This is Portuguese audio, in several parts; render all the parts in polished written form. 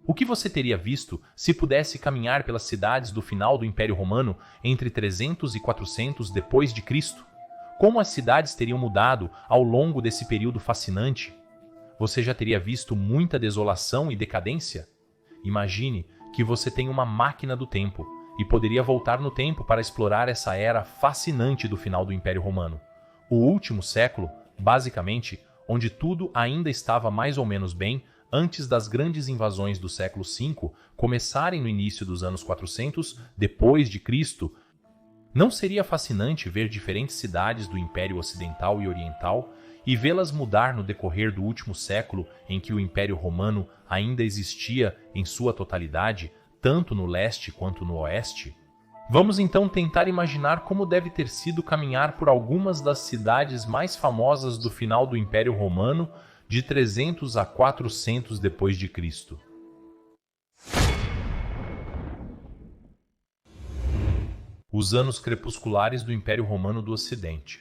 O que você teria visto se pudesse caminhar pelas cidades do final do Império Romano entre 300 e 400 depois de Cristo? Como as cidades teriam mudado ao longo desse período fascinante? Você já teria visto muita desolação e decadência? Imagine que você tem uma máquina do tempo e poderia voltar no tempo para explorar essa era fascinante do final do Império Romano. O último século, basicamente, onde tudo ainda estava mais ou menos bem antes das grandes invasões do século V começarem no início dos anos 400 depois de Cristo. Não seria fascinante ver diferentes cidades do Império Ocidental e Oriental e vê-las mudar no decorrer do último século em que o Império Romano ainda existia em sua totalidade, tanto no leste quanto no oeste? Vamos então tentar imaginar como deve ter sido caminhar por algumas das cidades mais famosas do final do Império Romano de 300 a 400 depois de Cristo. Os anos crepusculares do Império Romano do Ocidente.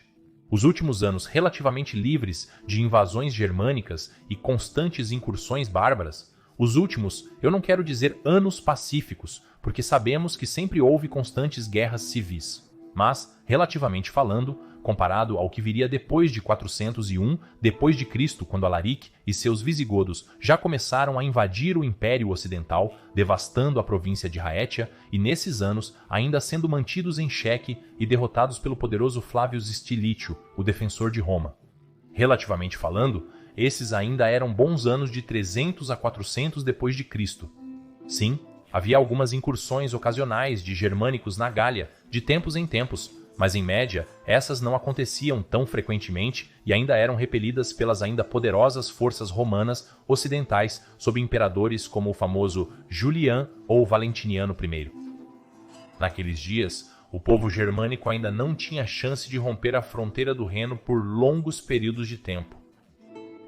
Os últimos anos relativamente livres de invasões germânicas e constantes incursões bárbaras. Os últimos, eu não quero dizer anos pacíficos, porque sabemos que sempre houve constantes guerras civis. Mas, relativamente falando, comparado ao que viria depois de 401 depois de Cristo, quando Alaric e seus visigodos já começaram a invadir o Império Ocidental, devastando a província de Raetia, e nesses anos ainda sendo mantidos em xeque e derrotados pelo poderoso Flávio Stilício, o defensor de Roma. Relativamente falando, esses ainda eram bons anos de 300 a 400 depois de Cristo. Sim, havia algumas incursões ocasionais de germânicos na Gália, de tempos em tempos, mas em média, essas não aconteciam tão frequentemente e ainda eram repelidas pelas ainda poderosas forças romanas ocidentais sob imperadores como o famoso Julian ou Valentiniano I. Naqueles dias, o povo germânico ainda não tinha chance de romper a fronteira do Reno por longos períodos de tempo.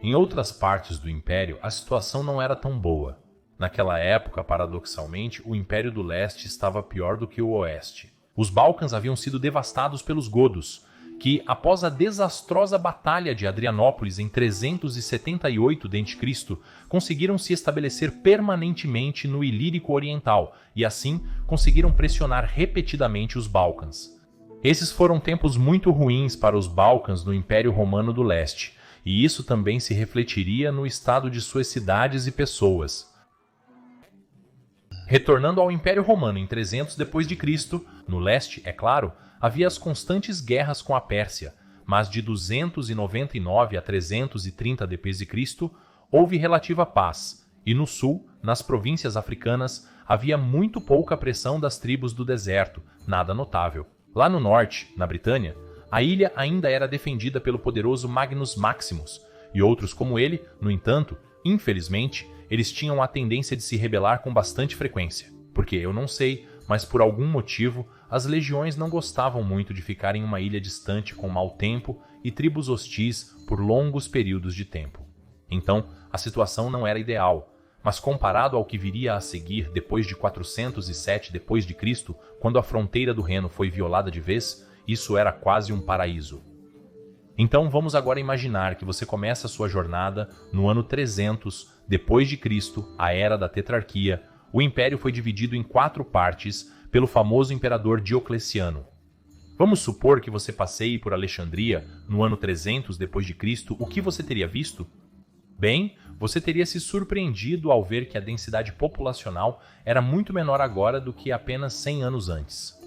Em outras partes do Império, a situação não era tão boa. Naquela época, paradoxalmente, o Império do Leste estava pior do que o Oeste. Os Balcãs haviam sido devastados pelos godos, que, após a desastrosa Batalha de Adrianópolis em 378 d.C., conseguiram se estabelecer permanentemente no Ilírico Oriental e, assim, conseguiram pressionar repetidamente os Balcãs. Esses foram tempos muito ruins para os Balcãs no Império Romano do Leste, e isso também se refletiria no estado de suas cidades e pessoas. Retornando ao Império Romano em 300 d.C., no leste, é claro, havia as constantes guerras com a Pérsia, mas de 299 a 330 d.C. houve relativa paz, e no sul, nas províncias africanas, havia muito pouca pressão das tribos do deserto, nada notável. Lá no norte, na Britânia, a ilha ainda era defendida pelo poderoso Magnus Maximus, e outros como ele, no entanto, infelizmente, eles tinham a tendência de se rebelar com bastante frequência, porque eu não sei, mas por algum motivo, as legiões não gostavam muito de ficar em uma ilha distante com mau tempo e tribos hostis por longos períodos de tempo. Então, a situação não era ideal, mas comparado ao que viria a seguir depois de 407 d.C., quando a fronteira do Reno foi violada de vez, isso era quase um paraíso. Então vamos agora imaginar que você começa a sua jornada no ano 300 depois de Cristo, a era da tetrarquia. O império foi dividido em 4 partes pelo famoso imperador Diocleciano. Vamos supor que você passeie por Alexandria no ano 300 depois de Cristo. O que você teria visto? Bem, você teria se surpreendido ao ver que a densidade populacional era muito menor agora do que apenas 100 anos antes.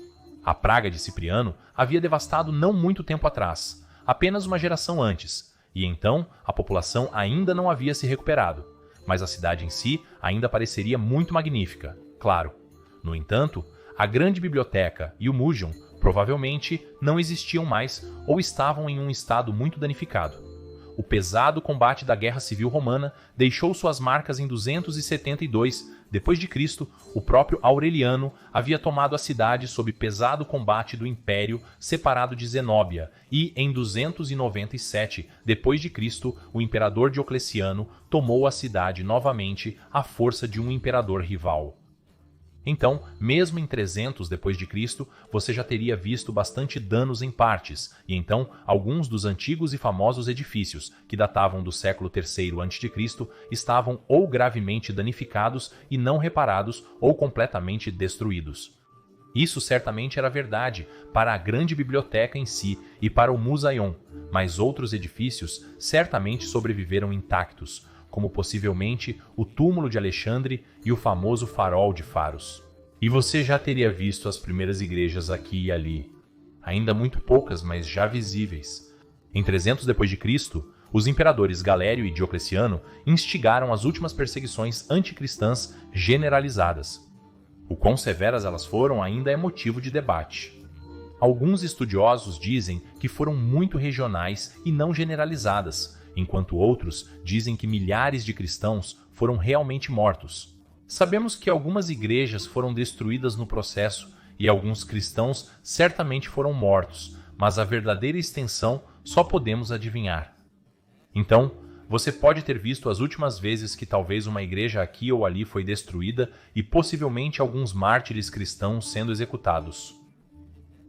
A praga de Cipriano havia devastado não muito tempo atrás, apenas uma geração antes, e então a população ainda não havia se recuperado, mas a cidade em si ainda pareceria muito magnífica, claro. No entanto, a grande biblioteca e o Museum provavelmente não existiam mais ou estavam em um estado muito danificado. O pesado combate da Guerra Civil Romana deixou suas marcas em 272 d.C. O próprio Aureliano havia tomado a cidade sob pesado combate do Império separado de Zenóbia e, em 297 d.C., o imperador Diocleciano tomou a cidade novamente à força de um imperador rival. Então, mesmo em 300 depois de Cristo, você já teria visto bastante danos em partes, e então alguns dos antigos e famosos edifícios, que datavam do século III a.C., estavam ou gravemente danificados e não reparados ou completamente destruídos. Isso certamente era verdade para a grande biblioteca em si e para o Musaion, mas outros edifícios certamente sobreviveram intactos, como possivelmente o túmulo de Alexandre e o famoso farol de Faros. E você já teria visto as primeiras igrejas aqui e ali, ainda muito poucas, mas já visíveis. Em 300 depois de Cristo, os imperadores Galério e Diocleciano instigaram as últimas perseguições anticristãs generalizadas. O quão severas elas foram ainda é motivo de debate. Alguns estudiosos dizem que foram muito regionais e não generalizadas, enquanto outros dizem que milhares de cristãos foram realmente mortos. Sabemos que algumas igrejas foram destruídas no processo e alguns cristãos certamente foram mortos, mas a verdadeira extensão só podemos adivinhar. Então, você pode ter visto as últimas vezes que talvez uma igreja aqui ou ali foi destruída e possivelmente alguns mártires cristãos sendo executados.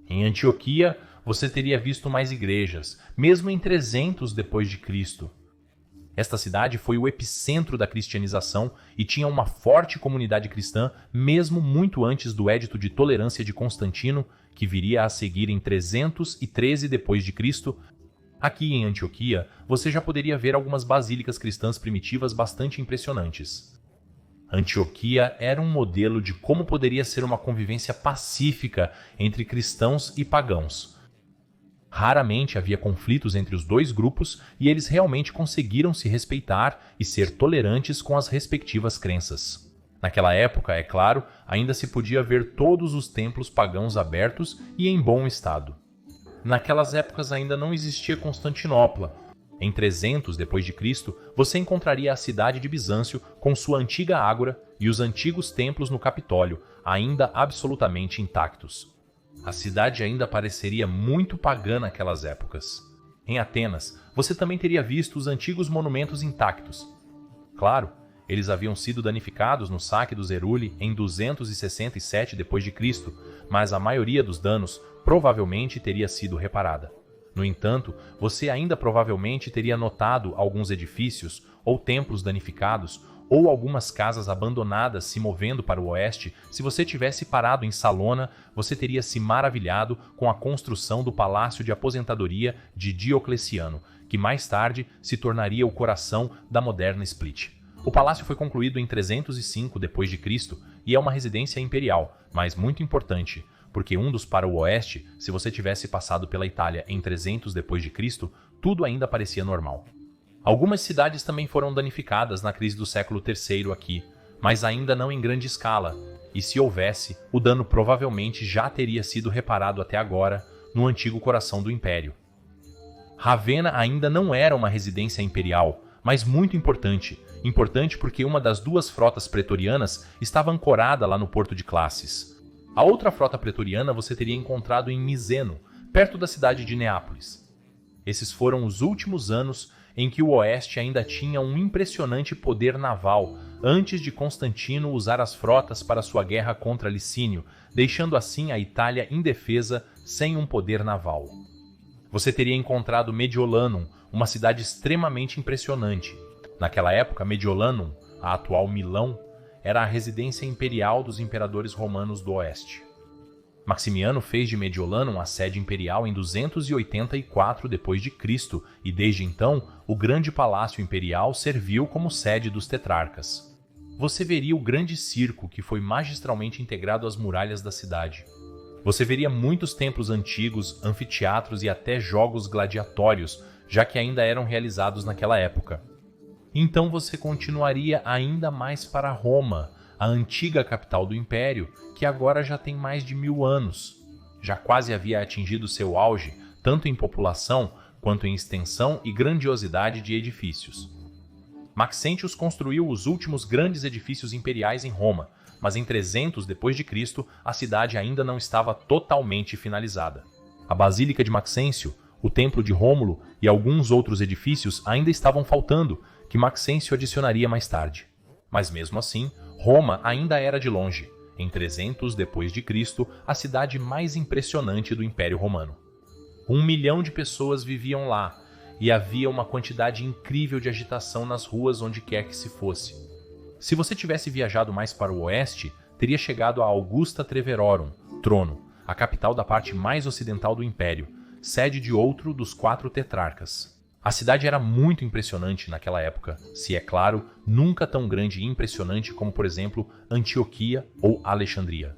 Em Antioquia, você teria visto mais igrejas, mesmo em 300 depois de Cristo. Esta cidade foi o epicentro da cristianização e tinha uma forte comunidade cristã mesmo muito antes do Édito de Tolerância de Constantino, que viria a seguir em 313 depois de Cristo. Aqui em Antioquia, você já poderia ver algumas basílicas cristãs primitivas bastante impressionantes. Antioquia era um modelo de como poderia ser uma convivência pacífica entre cristãos e pagãos. Raramente havia conflitos entre os dois grupos e eles realmente conseguiram se respeitar e ser tolerantes com as respectivas crenças. Naquela época, é claro, ainda se podia ver todos os templos pagãos abertos e em bom estado. Naquelas épocas ainda não existia Constantinopla. Em 300 depois de Cristo, você encontraria a cidade de Bizâncio com sua antiga ágora e os antigos templos no Capitólio, ainda absolutamente intactos. A cidade ainda pareceria muito pagã naquelas épocas. Em Atenas, você também teria visto os antigos monumentos intactos. Claro, eles haviam sido danificados no saque dos Heruli em 267 d.C., mas a maioria dos danos provavelmente teria sido reparada. No entanto, você ainda provavelmente teria notado alguns edifícios ou templos danificados ou algumas casas abandonadas se movendo para o oeste. Se você tivesse parado em Salona, você teria se maravilhado com a construção do Palácio de Aposentadoria de Diocleciano, que mais tarde se tornaria o coração da moderna Split. O palácio foi concluído em 305 d.C. e é uma residência imperial, mas muito importante, porque para o oeste, se você tivesse passado pela Itália em 300 d.C., tudo ainda parecia normal. Algumas cidades também foram danificadas na crise do século III aqui, mas ainda não em grande escala, e se houvesse, o dano provavelmente já teria sido reparado até agora no antigo coração do Império. Ravenna ainda não era uma residência imperial, mas muito importante porque uma das duas frotas pretorianas estava ancorada lá no porto de Classis. A outra frota pretoriana você teria encontrado em Miseno, perto da cidade de Neápolis. Esses foram os últimos anos em que o Oeste ainda tinha um impressionante poder naval, antes de Constantino usar as frotas para sua guerra contra Licínio, deixando assim a Itália indefesa sem um poder naval. Você teria encontrado Mediolanum, uma cidade extremamente impressionante. Naquela época, Mediolanum, a atual Milão, era a residência imperial dos imperadores romanos do Oeste. Maximiano fez de Mediolanum a sede imperial em 284 d.C. e desde então o grande palácio imperial serviu como sede dos tetrarcas. Você veria o grande circo que foi magistralmente integrado às muralhas da cidade. Você veria muitos templos antigos, anfiteatros e até jogos gladiatórios, já que ainda eram realizados naquela época. Então você continuaria ainda mais para Roma, a antiga capital do Império, que agora já tem mais de 1000 anos. Já quase havia atingido seu auge, tanto em população quanto em extensão e grandiosidade de edifícios. Maxentius construiu os últimos grandes edifícios imperiais em Roma, mas em 300 d.C. a cidade ainda não estava totalmente finalizada. A Basílica de Maxêncio, o Templo de Rômulo e alguns outros edifícios ainda estavam faltando, que Maxêncio adicionaria mais tarde. Mas mesmo assim, Roma ainda era de longe. em 300 depois de Cristo, a cidade mais impressionante do Império Romano. 1 milhão de pessoas viviam lá, e havia uma quantidade incrível de agitação nas ruas onde quer que se fosse. Se você tivesse viajado mais para o oeste, teria chegado a Augusta Treverorum, Trono, a capital da parte mais ocidental do Império, sede de outro dos 4 tetrarcas. A cidade era muito impressionante naquela época, se é claro, nunca tão grande e impressionante como, por exemplo, Antioquia ou Alexandria.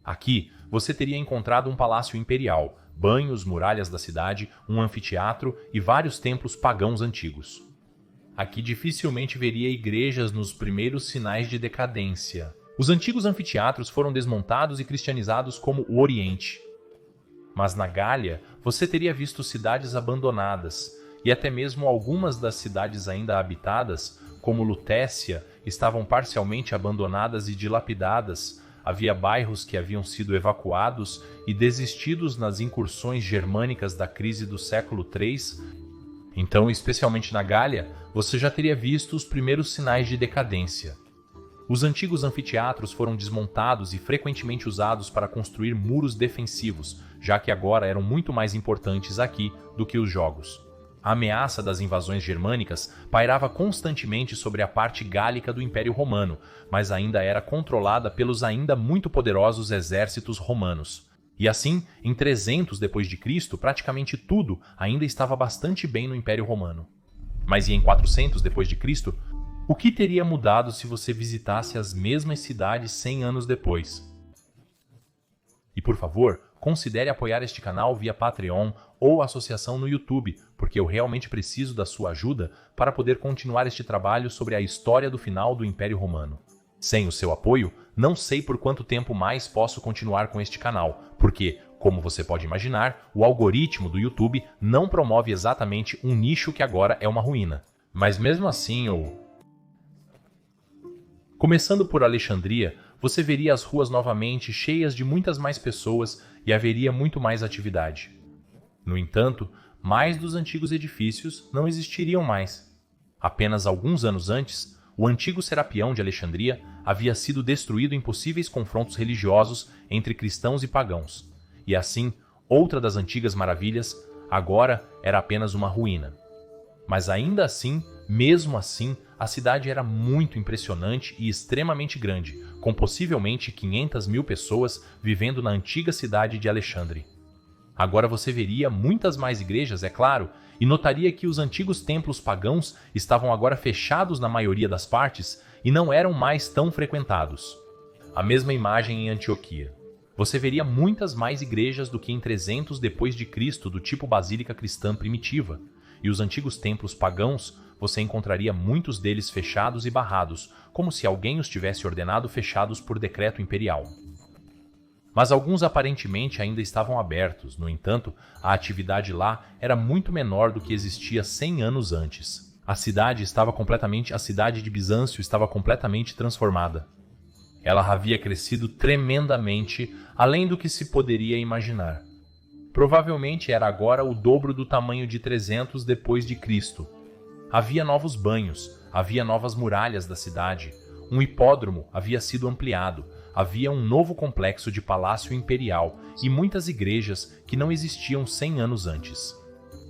Aqui, você teria encontrado um palácio imperial, banhos, muralhas da cidade, um anfiteatro e vários templos pagãos antigos. Aqui dificilmente veria igrejas nos primeiros sinais de decadência. Os antigos anfiteatros foram desmontados e cristianizados como o Oriente. Mas na Gália, você teria visto cidades abandonadas, e até mesmo algumas das cidades ainda habitadas, como Lutécia, estavam parcialmente abandonadas e dilapidadas. Havia bairros que haviam sido evacuados e desistidos nas incursões germânicas da crise do século III. Então, especialmente na Gália, você já teria visto os primeiros sinais de decadência. Os antigos anfiteatros foram desmontados e frequentemente usados para construir muros defensivos, já que agora eram muito mais importantes aqui do que os jogos. A ameaça das invasões germânicas pairava constantemente sobre a parte gálica do Império Romano, mas ainda era controlada pelos ainda muito poderosos exércitos romanos. E assim, em 300 depois de Cristo, praticamente tudo ainda estava bastante bem no Império Romano. Mas e em 400 depois de Cristo, o que teria mudado se você visitasse as mesmas cidades 100 anos depois? E por favor, considere apoiar este canal via Patreon ou associação no YouTube, porque eu realmente preciso da sua ajuda para poder continuar este trabalho sobre a história do final do Império Romano. Sem o seu apoio, não sei por quanto tempo mais posso continuar com este canal, porque, como você pode imaginar, o algoritmo do YouTube não promove exatamente um nicho que agora é uma ruína. Mas mesmo assim, Começando por Alexandria, você veria as ruas novamente cheias de muitas mais pessoas e haveria muito mais atividade. No entanto, mais dos antigos edifícios não existiriam mais. Apenas alguns anos antes, o antigo Serapião de Alexandria havia sido destruído em possíveis confrontos religiosos entre cristãos e pagãos. E assim, outra das antigas maravilhas, agora era apenas uma ruína. Mas ainda assim, mesmo assim, a cidade era muito impressionante e extremamente grande, com possivelmente 500 mil pessoas vivendo na antiga cidade de Alexandre. Agora você veria muitas mais igrejas, é claro, e notaria que os antigos templos pagãos estavam agora fechados na maioria das partes e não eram mais tão frequentados. A mesma imagem em Antioquia. Você veria muitas mais igrejas do que em 300 depois de Cristo do tipo basílica cristã primitiva, e os antigos templos pagãos, você encontraria muitos deles fechados e barrados, como se alguém os tivesse ordenado fechados por decreto imperial. Mas alguns aparentemente ainda estavam abertos, no entanto, a atividade lá era muito menor do que existia 100 anos antes. A cidade de Bizâncio estava completamente transformada. Ela havia crescido tremendamente, além do que se poderia imaginar. Provavelmente era agora o dobro do tamanho de 300 depois de Cristo. Havia novos banhos, havia novas muralhas da cidade, um hipódromo havia sido ampliado, havia um novo complexo de palácio imperial e muitas igrejas que não existiam 100 anos antes.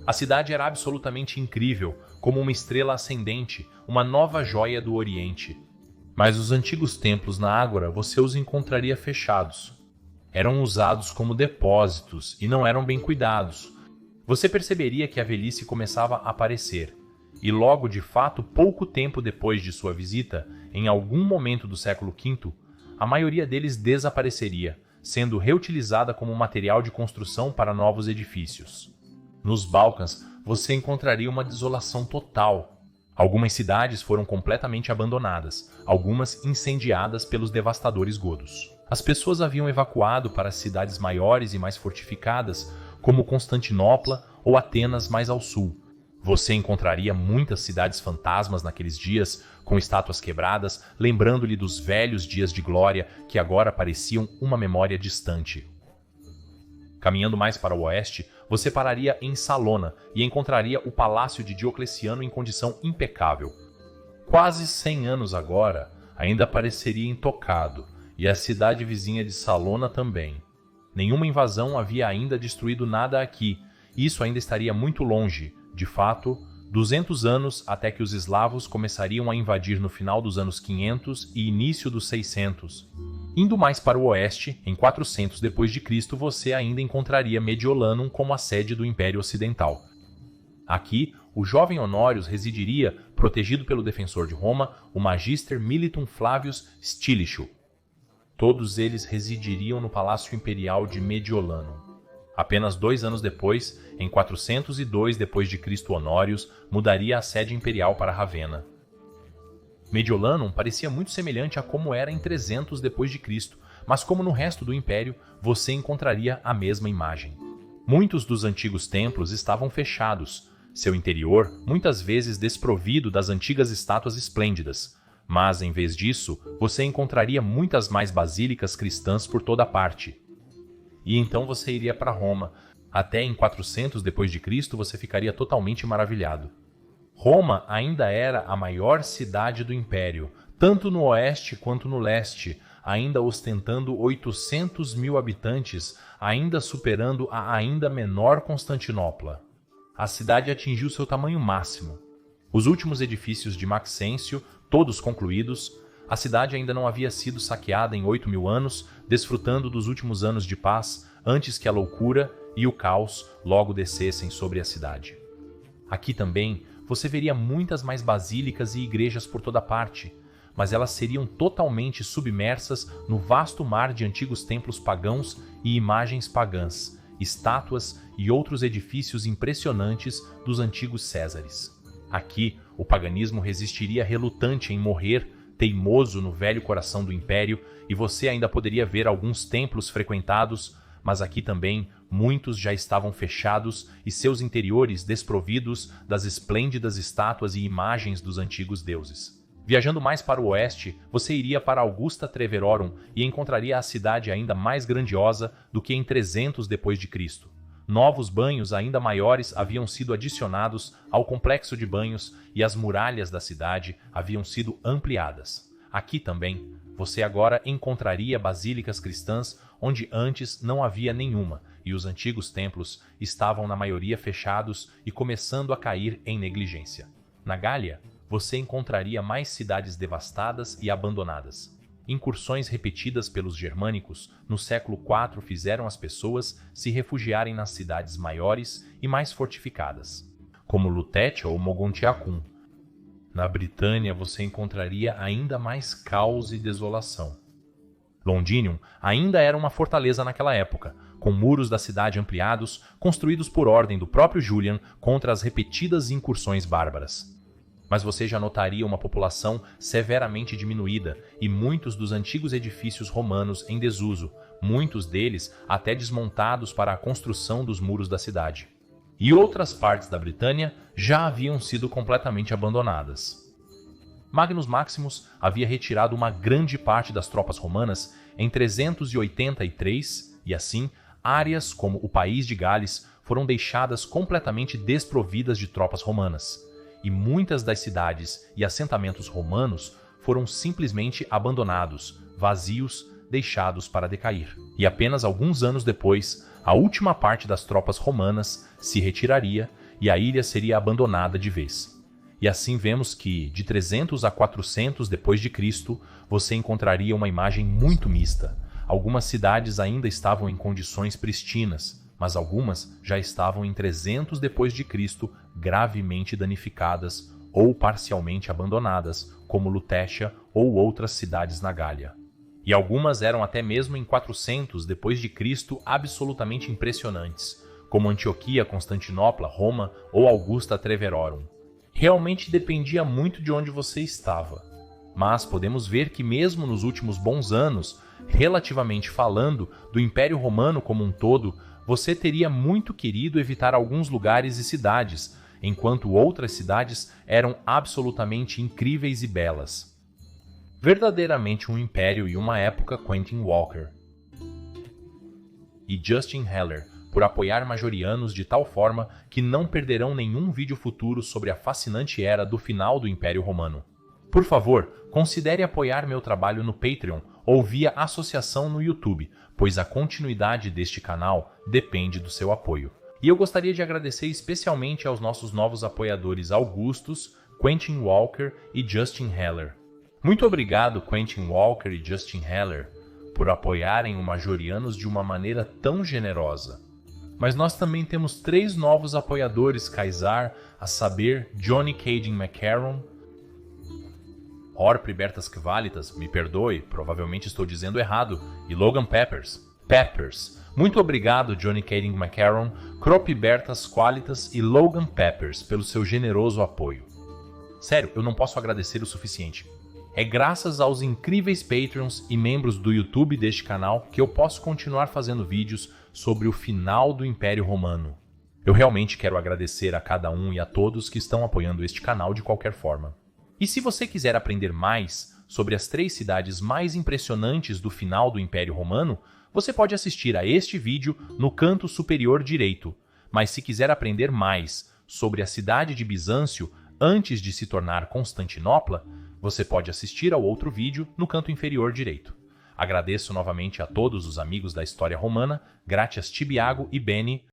A cidade era absolutamente incrível, como uma estrela ascendente, uma nova joia do Oriente. Mas os antigos templos na Ágora você os encontraria fechados. Eram usados como depósitos e não eram bem cuidados. Você perceberia que a velhice começava a aparecer. E logo, de fato, pouco tempo depois de sua visita, em algum momento do século V, a maioria deles desapareceria, sendo reutilizada como material de construção para novos edifícios. Nos Balcãs, você encontraria uma desolação total. Algumas cidades foram completamente abandonadas, algumas incendiadas pelos devastadores godos. As pessoas haviam evacuado para cidades maiores e mais fortificadas, como Constantinopla ou Atenas mais ao sul. Você encontraria muitas cidades fantasmas naqueles dias, com estátuas quebradas, lembrando-lhe dos velhos dias de glória que agora pareciam uma memória distante. Caminhando mais para o oeste, você pararia em Salona e encontraria o palácio de Diocleciano em condição impecável. Quase 100 anos agora, ainda pareceria intocado, e a cidade vizinha de Salona também. Nenhuma invasão havia ainda destruído nada aqui, e isso ainda estaria muito longe, de fato, 200 anos até que os eslavos começariam a invadir no final dos anos 500 e início dos 600. Indo mais para o oeste, em 400 d.C., você ainda encontraria Mediolanum como a sede do Império Ocidental. Aqui, o jovem Honorius residiria, protegido pelo defensor de Roma, o Magister Militum Flavius Stilicho. Todos eles residiriam no Palácio Imperial de Mediolanum. Apenas 2 anos depois, em 402 d.C., Honorius mudaria a sede imperial para Ravenna. Mediolanum parecia muito semelhante a como era em 300 d.C., mas como no resto do Império, você encontraria a mesma imagem. Muitos dos antigos templos estavam fechados, seu interior muitas vezes desprovido das antigas estátuas esplêndidas, mas em vez disso, você encontraria muitas mais basílicas cristãs por toda parte. E então você iria para Roma. Até em 400 d.C. você ficaria totalmente maravilhado. Roma ainda era a maior cidade do Império, tanto no oeste quanto no leste, ainda ostentando 800 mil habitantes, ainda superando a ainda menor Constantinopla. A cidade atingiu seu tamanho máximo. Os últimos edifícios de Maxêncio, todos concluídos, a cidade ainda não havia sido saqueada em 8.000 anos, desfrutando dos últimos anos de paz antes que a loucura e o caos logo descessem sobre a cidade. Aqui também você veria muitas mais basílicas e igrejas por toda parte, mas elas seriam totalmente submersas no vasto mar de antigos templos pagãos e imagens pagãs, estátuas e outros edifícios impressionantes dos antigos Césares. Aqui, o paganismo resistiria relutante em morrer, teimoso no velho coração do Império, e você ainda poderia ver alguns templos frequentados, mas aqui também muitos já estavam fechados e seus interiores desprovidos das esplêndidas estátuas e imagens dos antigos deuses. Viajando mais para o oeste, você iria para Augusta Treverorum e encontraria a cidade ainda mais grandiosa do que em 300 d.C. Novos banhos ainda maiores haviam sido adicionados ao complexo de banhos e as muralhas da cidade haviam sido ampliadas. Aqui também, você agora encontraria basílicas cristãs onde antes não havia nenhuma, e os antigos templos estavam na maioria fechados e começando a cair em negligência. Na Gália, você encontraria mais cidades devastadas e abandonadas. Incursões repetidas pelos germânicos no século IV fizeram as pessoas se refugiarem nas cidades maiores e mais fortificadas, como Lutétia ou Mogontiacum. Na Britânia você encontraria ainda mais caos e desolação. Londinium ainda era uma fortaleza naquela época, com muros da cidade ampliados, construídos por ordem do próprio Julian contra as repetidas incursões bárbaras. Mas você já notaria uma população severamente diminuída e muitos dos antigos edifícios romanos em desuso, muitos deles até desmontados para a construção dos muros da cidade. E outras partes da Britânia já haviam sido completamente abandonadas. Magnus Maximus havia retirado uma grande parte das tropas romanas em 383 e assim, áreas como o país de Gales foram deixadas completamente desprovidas de tropas romanas. E muitas das cidades e assentamentos romanos foram simplesmente abandonados, vazios, deixados para decair. E apenas alguns anos depois, a última parte das tropas romanas se retiraria e a ilha seria abandonada de vez. E assim vemos que, de 300 a 400 d.C., você encontraria uma imagem muito mista. Algumas cidades ainda estavam em condições pristinas, mas algumas já estavam em 300 d.C. gravemente danificadas ou parcialmente abandonadas, como Lutétia ou outras cidades na Gália. E algumas eram até mesmo em 400 d.C. absolutamente impressionantes, como Antioquia, Constantinopla, Roma ou Augusta Treverorum. Realmente dependia muito de onde você estava. Mas podemos ver que mesmo nos últimos bons anos, relativamente falando, do Império Romano como um todo, você teria muito querido evitar alguns lugares e cidades, enquanto outras cidades eram absolutamente incríveis e belas. Verdadeiramente um império e uma época Quentin Walker e Justin Heller, por apoiar majorianos de tal forma que não perderão nenhum vídeo futuro sobre a fascinante era do final do Império Romano. Por favor, considere apoiar meu trabalho no Patreon ou via associação no YouTube, pois a continuidade deste canal depende do seu apoio. E eu gostaria de agradecer especialmente aos nossos novos apoiadores Augustus, Quentin Walker e Justin Heller. Muito obrigado, Quentin Walker e Justin Heller, por apoiarem o Majorianos de uma maneira tão generosa. Mas nós também temos 3 novos apoiadores Kaysar, a saber, Johnny Caden McCarron, Orpri Bertas Kvalitas, me perdoe, provavelmente estou dizendo errado, e Logan Peppers. Muito obrigado, Johnny Caden McCarron, Crop Bertas Qualitas e Logan Peppers, pelo seu generoso apoio. Sério, eu não posso agradecer o suficiente. É graças aos incríveis Patreons e membros do YouTube deste canal que eu posso continuar fazendo vídeos sobre o final do Império Romano. Eu realmente quero agradecer a cada um e a todos que estão apoiando este canal de qualquer forma. E se você quiser aprender mais sobre as 3 cidades mais impressionantes do final do Império Romano, você pode assistir a este vídeo no canto superior direito. Mas se quiser aprender mais sobre a cidade de Bizâncio antes de se tornar Constantinopla, você pode assistir ao outro vídeo no canto inferior direito. Agradeço novamente a todos os amigos da história romana, Gratias Tibiago e Beni,